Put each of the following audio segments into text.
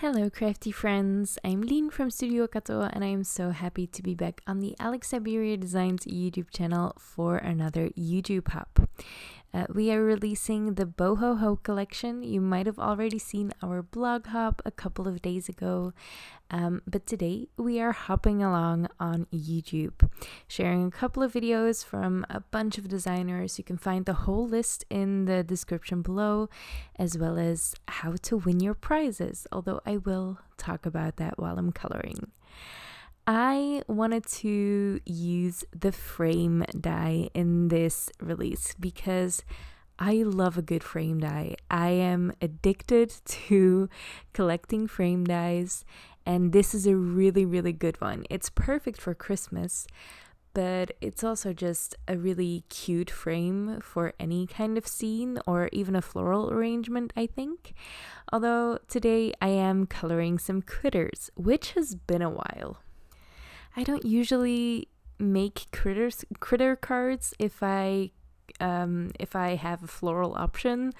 Hello crafty friends, I'm Lien from Studio Kato and I am so happy to be back on the Alex Syberia Designs YouTube channel for another YouTube hop. We are releasing the Boho Ho collection. You might have already seen our blog hop a couple of days ago, but today we are hopping along on YouTube, sharing a couple of videos from a bunch of designers. You can find the whole list in the description below, as well as how to win your prizes, although I will talk about that while I'm coloring. I wanted to use the frame die in this release because I love a good frame die. I am addicted to collecting frame dies, and this is a really, really good one. It's perfect for Christmas, but it's also just a really cute frame for any kind of scene or even a floral arrangement, I think. Although today I am coloring some critters, which has been a while. I don't usually make critter cards if I have a floral option,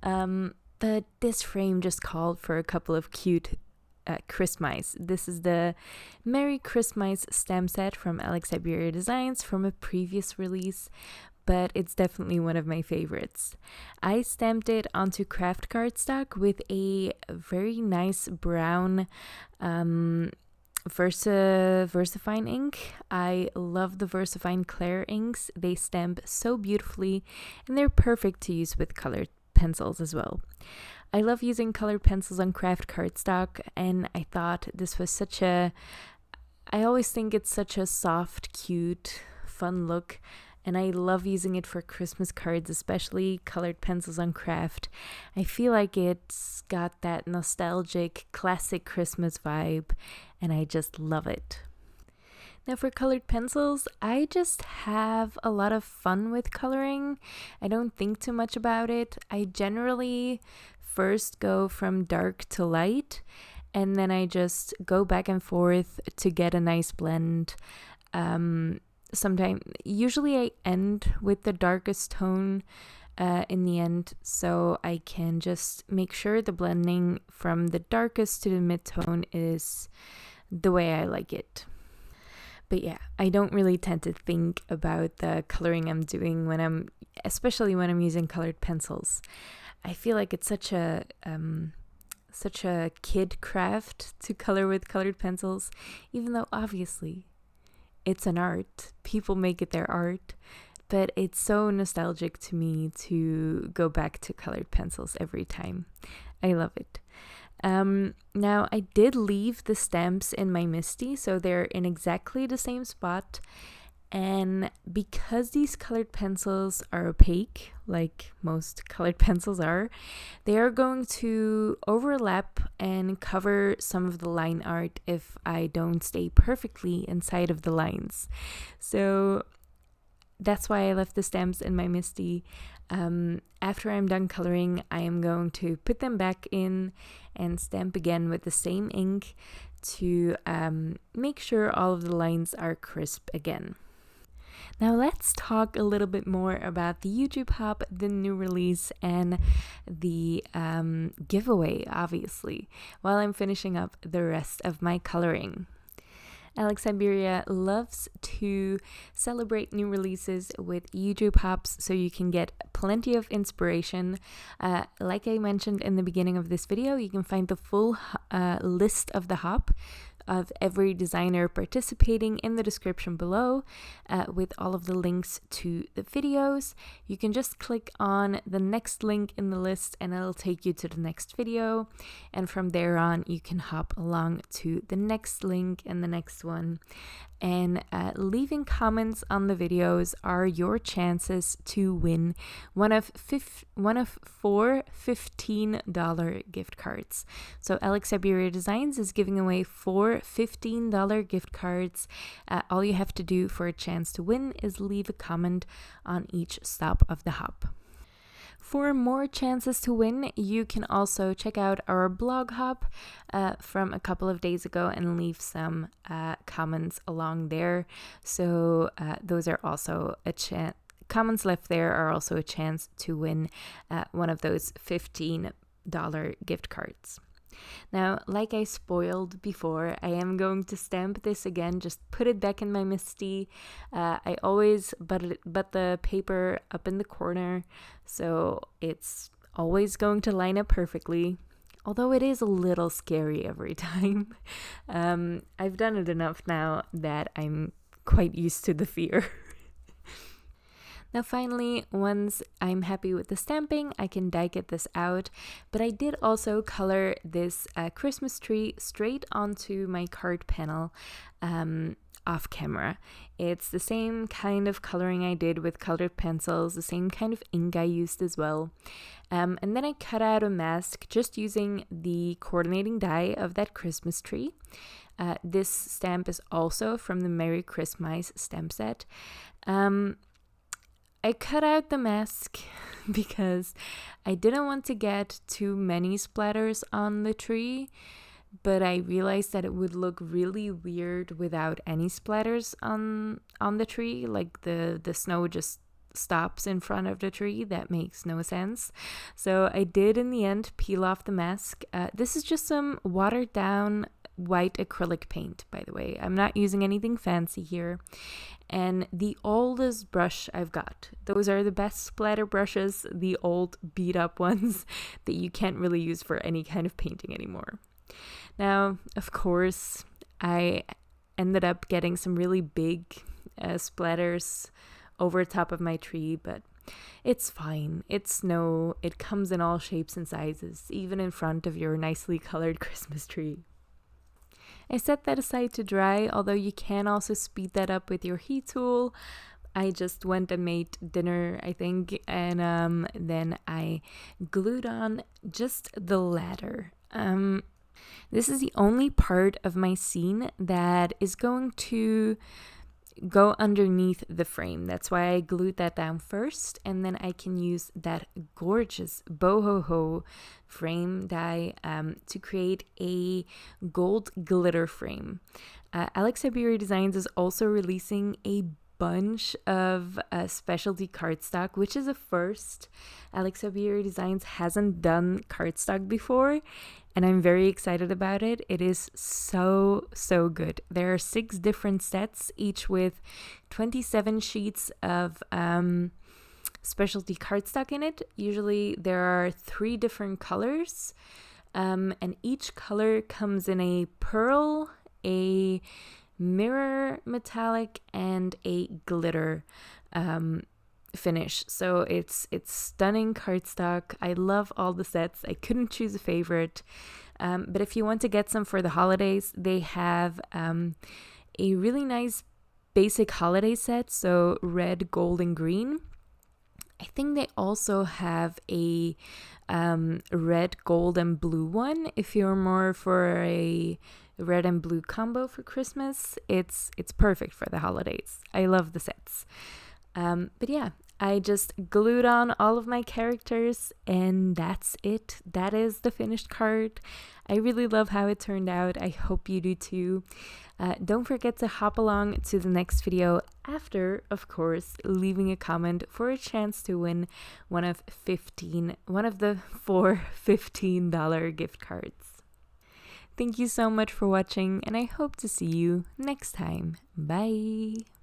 but this frame just called for a couple of cute Christmas. This is the Merry Christmas stamp set from Alex Syberia Designs from a previous release, but it's definitely one of my favorites. I stamped it onto craft cardstock with a very nice brown VersaFine ink. I love the VersaFine Clair inks. They stamp so beautifully and they're perfect to use with colored pencils as well. I love using colored pencils on craft cardstock, and I thought this was I always think it's such a soft, cute, fun look, and I love using it for Christmas cards, especially colored pencils on craft. I feel like it's got that nostalgic, classic Christmas vibe, and I just love it. Now for colored pencils, I just have a lot of fun with coloring. I don't think too much about it. I generally first go from dark to light, and then I just go back and forth to get a nice blend. Usually I end with the darkest tone in the end, so I can just make sure the blending from the darkest to the mid-tone is the way I like it. But yeah, I don't really tend to think about the coloring I'm doing especially when I'm using colored pencils. I feel like it's such a kid craft to color with colored pencils, even though obviously it's an art. People make it their art, but it's so nostalgic to me to go back to colored pencils every time. I love it. Now I did leave the stamps in my MISTI, so they're in exactly the same spot. And because these colored pencils are opaque, like most colored pencils are, they are going to overlap and cover some of the line art if I don't stay perfectly inside of the lines. So that's why I left the stamps in my MISTI. After I'm done coloring, I am going to put them back in and stamp again with the same ink to make sure all of the lines are crisp again. Now let's talk a little bit more about the YouTube hop, the new release, and the giveaway, obviously, while I'm finishing up the rest of my coloring. Alex Syberia loves to celebrate new releases with YouTube hops so you can get plenty of inspiration. Like I mentioned in the beginning of this video, you can find the full list of the hop of every designer participating in the description below, with all of the links to the videos. You can just click on the next link in the list and it'll take you to the next video, and from there on you can hop along to the next link and the next one. And leaving comments on the videos are your chances to win one of 4 $15 gift cards. So Alex Syberia Designs is giving away 4 $15 gift cards. All you have to do for a chance to win is leave a comment on each stop of the hop. For more chances to win, you can also check out our blog hop from a couple of days ago and leave some comments along there. So those are also a chance. Comments left there are also a chance to win one of those $15 gift cards. Now, like I spoiled before, I am going to stamp this again, just put it back in my MISTI. I always butt the paper up in the corner, so it's always going to line up perfectly. Although it is a little scary every time. I've done it enough now that I'm quite used to the fear. Now finally, once I'm happy with the stamping, I can die cut this out. But I did also color this Christmas tree straight onto my card panel off camera. It's the same kind of coloring I did with colored pencils, the same kind of ink I used as well. And then I cut out a mask just using the coordinating die of that Christmas tree. This stamp is also from the Merry Christmas stamp set. I cut out the mask because I didn't want to get too many splatters on the tree, but I realized that it would look really weird without any splatters on the tree, like the snow just stops in front of the tree. That makes no sense. So I did in the end peel off the mask. This is just some watered down white acrylic paint, by the way. I'm not using anything fancy here. And the oldest brush I've got. Those are the best splatter brushes, the old beat up ones that you can't really use for any kind of painting anymore. Now, of course, I ended up getting some really big splatters over top of my tree, but it's fine. It's snow. It comes in all shapes and sizes, even in front of your nicely colored Christmas tree. I set that aside to dry, although you can also speed that up with your heat tool. I just went and made dinner, I think, and then I glued on just the ladder. This is the only part of my scene that is going to go underneath the frame. That's why I glued that down first, and then I can use that gorgeous boho frame die to create a gold glitter frame. Alex Syberia Designs is also releasing a bunch of specialty cardstock, which is a first. Alex Syberia Designs hasn't done cardstock before, and I'm very excited about it. It is so good. There are 6 different sets, each with 27 sheets of specialty cardstock in it. Usually there are 3 different colors, and each color comes in a pearl, a mirror metallic, and a glitter finish. So it's stunning cardstock. I love all the sets. I couldn't choose a favorite. But if you want to get some for the holidays, they have a really nice basic holiday set. So red, gold, and green. I think they also have a red, gold, and blue one. If you're more for a red and blue combo for Christmas, it's perfect for the holidays. I love the sets. But yeah, I just glued on all of my characters, and that's it. That is the finished card. I really love how it turned out. I hope you do too. Don't forget to hop along to the next video after, of course, leaving a comment for a chance to win one of the 4 $15 gift cards. Thank you so much for watching, and I hope to see you next time. Bye!